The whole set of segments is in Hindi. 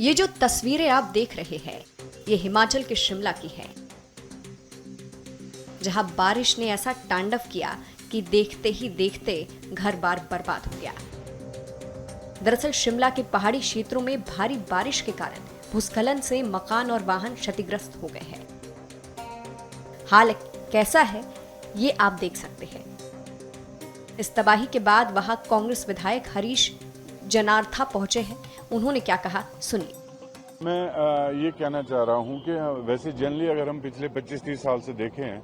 ये जो तस्वीरें आप देख रहे हैं, ये हिमाचल के शिमला की है, जहां बारिश ने ऐसा तांडव किया कि देखते ही देखते घर बार बर्बाद हो गया। दरअसल शिमला के पहाड़ी क्षेत्रों में भारी बारिश के कारण भूस्खलन से मकान और वाहन क्षतिग्रस्त हो गए हैं। हाल कैसा है ये आप देख सकते हैं। इस तबाही के बाद वहां कांग्रेस विधायक हरीश जनार्था पहुंचे हैं। उन्होंने क्या कहा सुनिए। मैं ये कहना चाह रहा हूं कि वैसे जनरली अगर हम पिछले 25-30 साल से देखें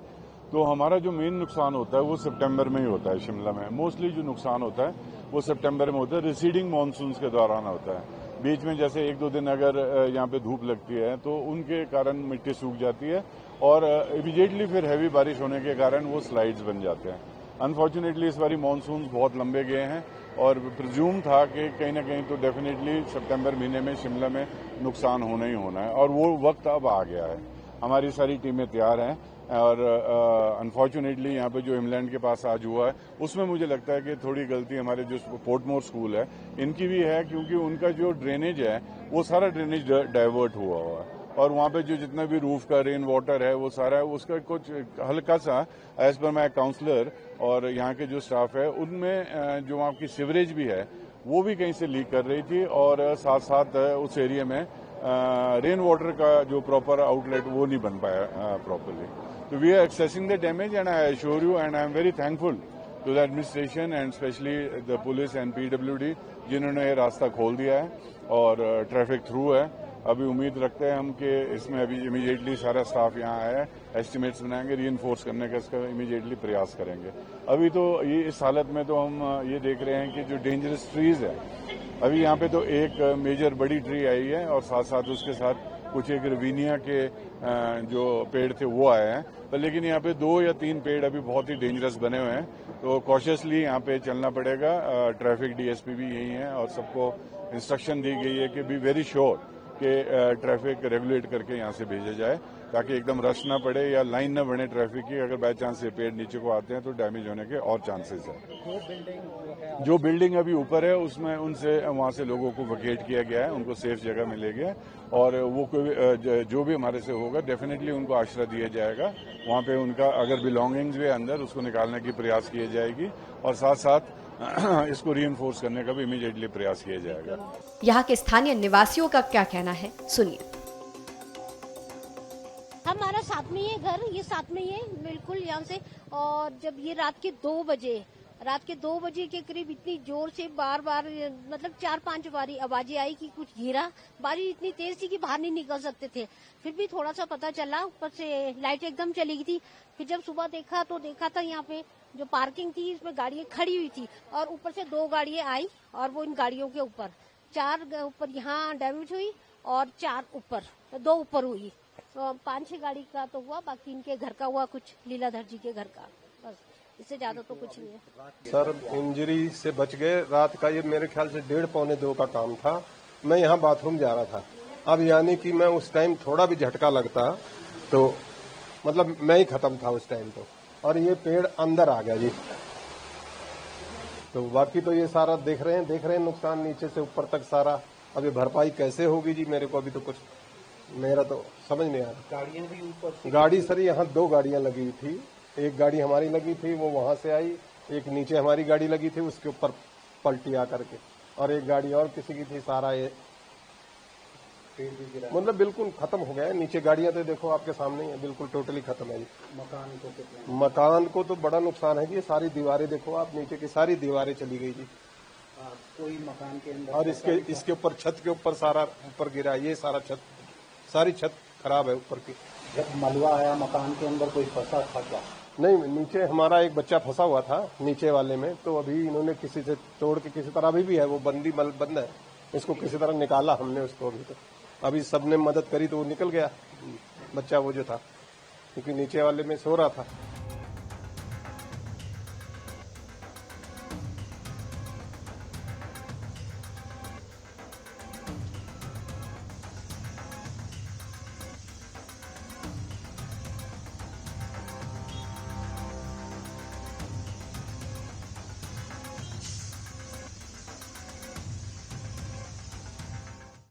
तो हमारा जो मेन नुकसान होता है वो सितंबर में ही होता है। शिमला में मोस्टली जो नुकसान होता है वो सितंबर में होता है, रिसीडिंग मानसून के दौरान होता है। बीच में जैसे 1-2 दिन अगर यहाँ पे धूप लगती है तो उनके कारण मिट्टी सूख जाती है और इमीडिएटली फिर हैवी बारिश होने के कारण वो स्लाइड्स बन जाते हैं। अनफॉर्चुनेटली इस बारी मानसून बहुत लंबे गए हैं और प्रिज्यूम था कि कहीं ना कहीं तो डेफिनेटली सितंबर महीने में शिमला में नुकसान होना ही होना है और वो वक्त अब आ गया है। हमारी सारी टीमें तैयार हैं और अनफॉर्चुनेटली यहाँ पे जो इंग्लैंड के पास आज हुआ है उसमें मुझे लगता है कि थोड़ी गलती हमारे जो पोर्टमोर स्कूल है इनकी भी है, क्योंकि उनका जो ड्रेनेज है वो सारा ड्रेनेज डाइवर्ट हुआ है और वहाँ पे जो जितना भी रूफ का रेन वाटर है वो सारा है, उसका कुछ हल्का सा एज पर माई काउंसलर और यहाँ के जो स्टाफ है उनमें जो आपकी सीवरेज भी है वो भी कहीं से लीक कर रही थी और साथ साथ उस एरिया में रेन वाटर का जो प्रॉपर आउटलेट वो नहीं बन पाया प्रॉपरली। तो we are accessing the damage and I assure you and I am very thankful to the administration and specially the police and PWD जिन्होंने ये रास्ता खोल दिया है और ट्रैफिक थ्रू है। अभी उम्मीद रखते हैं हम कि इसमें अभी इमीडिएटली सारा स्टाफ यहाँ आया है, एस्टिमेट्स बनाएंगे, रीइंफोर्स करने का इसका इमीडिएटली प्रयास करेंगे। अभी तो ये इस हालत में तो हम ये देख रहे हैं कि जो डेंजरस ट्रीज है अभी यहाँ पे तो एक मेजर बड़ी ट्री आई है और साथ साथ उसके साथ कुछ एक रवीनिया के जो पेड़ थे वो आए हैं, पर लेकिन यहाँ पे 2 या 3 पेड़ अभी बहुत ही डेंजरस बने हुए हैं। तो कॉशियसली यहाँ पे चलना पड़ेगा। ट्रैफिक DSP भी यही है और सबको इंस्ट्रक्शन दी गई है कि बी वेरी श्योर कि ट्रैफिक रेगुलेट करके यहाँ से भेजा जाए ताकि एकदम रश ना पड़े या लाइन न बने ट्रैफिक की। अगर बाय चांस ये पेड़ नीचे को आते हैं तो डैमेज होने के और चांसेस है। जो बिल्डिंग अभी ऊपर है उसमें उनसे वहाँ से लोगों को वकेट किया गया है, उनको सेफ जगह मिलेगी और वो जो भी हमारे से होगा डेफिनेटली उनको आश्रय दिया जाएगा। वहाँ पे उनका अगर बिलोंगिंग्स भी अंदर उसको निकालने की प्रयास किए जाएगी और साथ साथ इसको रीइंफोर्स करने का भी इमीडिएटली प्रयास किया जाएगा। यहाँ के स्थानीय निवासियों का क्या कहना है सुनिए। हमारा साथ में ही है घर, ये साथ में ही है बिल्कुल यहाँ से। और जब ये रात के 2 बजे के करीब इतनी जोर से बार मतलब 4-5 बारी आवाजें आई कि कुछ गिरा। बारिश इतनी तेज थी कि बाहर नहीं निकल सकते थे। फिर भी थोड़ा सा पता चला, ऊपर से लाइट एकदम चली गई थी। फिर जब सुबह देखा था यहाँ पे जो पार्किंग थी इसमें गाड़ियां खड़ी हुई थी और ऊपर से 2 गाड़ियां आई और वो इन गाड़ियों के ऊपर 4 ऊपर यहाँ डैमेज हुई और 4 ऊपर 2 ऊपर हुई। तो 5-6 गाड़ी का तो हुआ, बाकी इनके घर का हुआ, कुछ लीलाधर जी के घर का, बस इससे ज्यादा तो कुछ नहीं है। सर इंजरी से बच गए। रात का ये मेरे ख्याल से 1:30-2 का काम था। मैं यहाँ बाथरूम जा रहा था। अब यानी कि मैं उस टाइम थोड़ा भी झटका लगता तो मतलब मैं ही खत्म था उस टाइम तो, और ये पेड़ अंदर आ गया जी। तो बाकी तो ये सारा देख रहे हैं नुकसान नीचे से ऊपर तक सारा। अभी भरपाई कैसे होगी जी, मेरे को अभी तो कुछ मेरा तो समझ नहीं आ रहा। गाड़ियां भी ऊपर, गाड़ी सर यहाँ 2 गाड़ियां लगी थी। एक गाड़ी हमारी लगी थी, वो वहां से आई। एक नीचे हमारी गाड़ी लगी थी, उसके ऊपर पलटी आकर के, और एक गाड़ी और किसी की थी। सारा ये मतलब बिल्कुल खत्म हो गया है। नीचे गाड़ियां तो देखो आपके सामने ही है, बिल्कुल टोटली खत्म है जी। मकान को तो बड़ा नुकसान है जी। सारी दीवारें देखो आप, नीचे की सारी दीवारें चली गई जी। कोई मकान के अंदर, और इसके ऊपर छत के ऊपर सारा ऊपर गिरा। ये सारी छत खराब है ऊपर की। जब मलबा आया मकान के अंदर कोई फंसा था क्या? नहीं, नीचे हमारा एक बच्चा फंसा हुआ था नीचे वाले में, तो अभी इन्होंने किसी से तोड़ के किसी तरह भी है, वो बंद है, इसको किसी तरह निकाला हमने उसको। अभी सबने मदद करी तो वो निकल गया बच्चा वो जो था, क्योंकि नीचे वाले में सो रहा था।